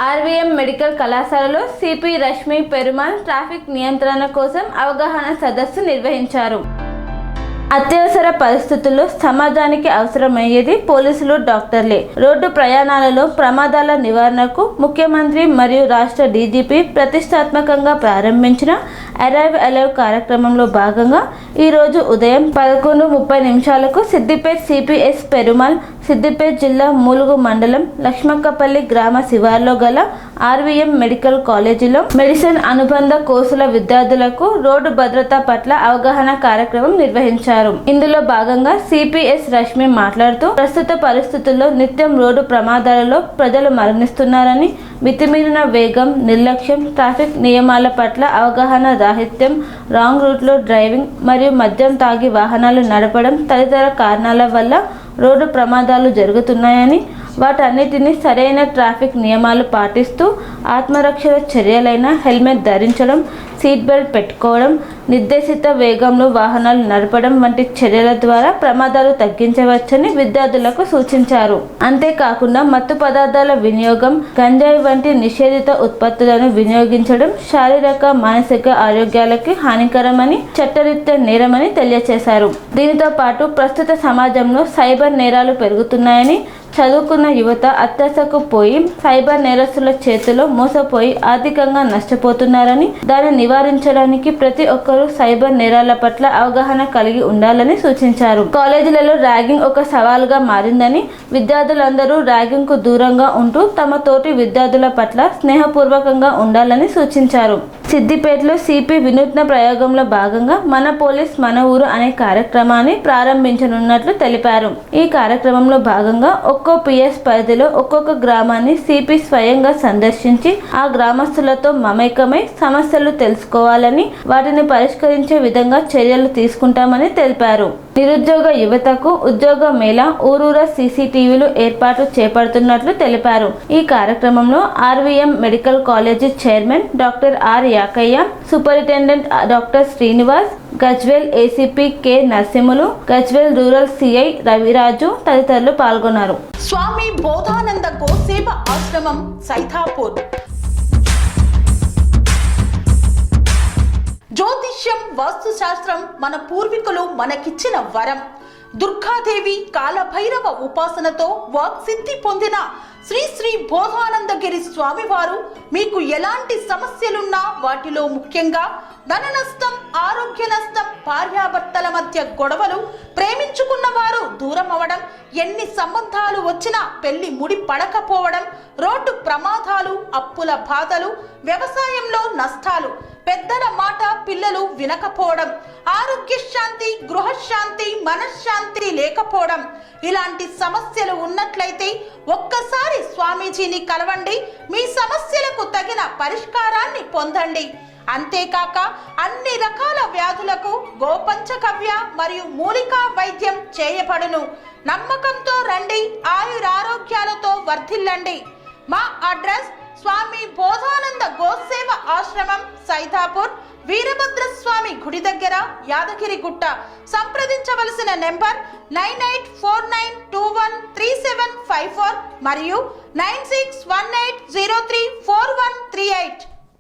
RVM medical కళాశాలలో CP Rashmi Perumal traffic నియంత్రణ కోసం అవగాహన సదస్సు నిర్వహించారు. అత్యవసర పరిస్థితుల్లో సమాజానికి అవసరమయ్యేది పోలీసులు, డాక్టర్లే. రోడ్డు ప్రయాణాలలో ప్రమాదాల నివారణకు ముఖ్యమంత్రి మరియు రాష్ట్ర డీజీపీ ప్రతిష్టాత్మకంగా ప్రారంభించిన అరైవ్ అలైవ్ కార్యక్రమంలో భాగంగా ఈరోజు ఉదయం 11:30 సిద్దిపేట సిపిఎస్ పెరుమాళ్, సిద్దిపేట జిల్లా ములుగు మండలం లక్ష్మక్కపల్లి గ్రామ శివార్లో గల ఆర్వీఎం మెడికల్ కాలేజీలో మెడిసిన్ అనుబంధ కోర్సుల విద్యార్థులకు రోడ్డు భద్రత పట్ల అవగాహన కార్యక్రమం నిర్వహించారు. ఇందులో భాగంగా సిపిఎస్ రష్మి మాట్లాడుతూ ప్రస్తుత పరిస్థితుల్లో నిత్యం రోడ్డు ప్రమాదాలలో ప్రజలు మరణిస్తున్నారని, మితిమీరిన వేగం, నిర్లక్ష్యం, ట్రాఫిక్ నియమాల పట్ల అవగాహన రాహిత్యం, రాంగ్ రూట్లో డ్రైవింగ్ మరియు మద్యం తాగి వాహనాలు నడపడం తదితర కారణాల వల్ల రోడ్డు ప్రమాదాలు జరుగుతున్నాయని, వాటన్నిటిని సరైన ట్రాఫిక్ నియమాలు పాటిస్తూ ఆత్మరక్షణ చర్యలైన హెల్మెట్ ధరించడం, సీట్ బెల్ట్ పెట్టుకోవడం, నిర్దేశిత వేగంలో వాహనాలు నడపడం వంటి చర్యల ద్వారా ప్రమాదాలు తగ్గించవచ్చని విద్యార్థులకు సూచించారు. అంతేకాకుండా మత్తు పదార్థాల వినియోగం, గంజాయి వంటి నిషేధిత ఉత్పత్తులను వినియోగించడం శారీరక, మానసిక ఆరోగ్యాలకి హానికరమని, చట్టరీత్యా నేరమని తెలియజేశారు. దీనితో పాటు ప్రస్తుత సమాజంలో సైబర్ నేరాలు పెరుగుతున్నాయని, చదువుకున్న యువత అత్యాశకు పోయి సైబర్ నేరస్తుల చేతిలో మోసపోయి ఆర్థికంగా నష్టపోతున్నారని, దాన్ని నివారించడానికి ప్రతి ఒక్కరూ సైబర్ నేరాల పట్ల అవగాహన కలిగి ఉండాలని సూచించారు. కాలేజీలలో ర్యాగింగ్ ఒక సవాలుగా మారిందని, విద్యార్థులందరూ ర్యాగింగ్ కు దూరంగా ఉంటూ తమ తోటి విద్యార్థుల పట్ల స్నేహపూర్వకంగా ఉండాలని సూచించారు. సిద్దిపేటలో సిపి వినూత్న ప్రయోగంలో భాగంగా మన పోలీస్ మన ఊరు అనే కార్యక్రమాన్ని ప్రారంభించనున్నట్లు తెలిపారు. ఈ కార్యక్రమంలో భాగంగా ఒక్కో పిఎస్ పరిధిలో ఒక్కొక్క గ్రామాన్ని సిపి స్వయంగా సందర్శించి ఆ గ్రామస్తులతో మమేకమై సమస్యలు తెలుసుకోవాలని, వాటిని పరిష్కరించే విధంగా చర్యలు తీసుకుంటామని తెలిపారు. నిరుద్యోగ యువతకు ఉద్యోగ మేళా, ఊరూరా సీసీటీవీలు ఏర్పాటు చేపడుతున్నట్లు తెలిపారు. ఈ కార్యక్రమంలో RVM medical college chairman doctor R Yakaiah, superintendent doctor Srinivas, Gajwel ACP K Narasimhulu, Gajwel rural CI Raviraju తదితరులు పాల్గొన్నారు. స్వామి బోధానంద గోసేవ ఆశ్రమం సైథాపూర్. జ్యోతిష్యం, వాస్తుశాస్త్రం మన పూర్వీకులు మనకిచ్చిన వరం. దుర్గాదేవి, కాలభైరవ ఉపాసనతో వాక్సిద్ధి పొందిన శ్రీ శ్రీ బోధానందగిరి స్వామివారు మీకు ఎలాంటి సమస్యలున్నా, వాటిలో ముఖ్యంగా ధన నష్టం, ఆరోగ్య నష్టం, భార్యాభర్తల మధ్య గొడవలు, ప్రేమించుకున్న వారు దూరం అవడం, ఎన్ని సంబంధాలు వచ్చినా పెళ్లి ముడి పడకపోవడం, రోడ్డు ప్రమాదాలు, అప్పుల బాధలు, వ్యవసాయంలో నష్టాలు, పెద్దల మాట పిల్లలు వినకపోవడం, ఆరోగ్య శాంతి, గృహశాంతి, మనశ్శాంతి లేకపోవడం, ఇలాంటి సమస్యలు ఉన్నట్లయితే ఒక్కసారి స్వామీజీని కలవండి. మీ సమస్యలకు తగిన పరిష్కారాన్ని పొందండి. అంతేకాక అన్ని రకాల వ్యాధులకు గోపంచకవ్య మరియు మూలికా వైద్యం చేయబడును. నమ్మకంతో రండి, ఆయురారోగ్యాలతో వర్ధిల్లండి. మా అడ్రస్ స్వామి బోధానంద గోసేవ ఆశ్రమం సైథాపూర్, వీరభద్రస్వామి గుడి దగ్గర, యాదగిరిగుట్ట. సంప్రదించవలసిన నెంబర్ 9849213754 మరియు 9618034138.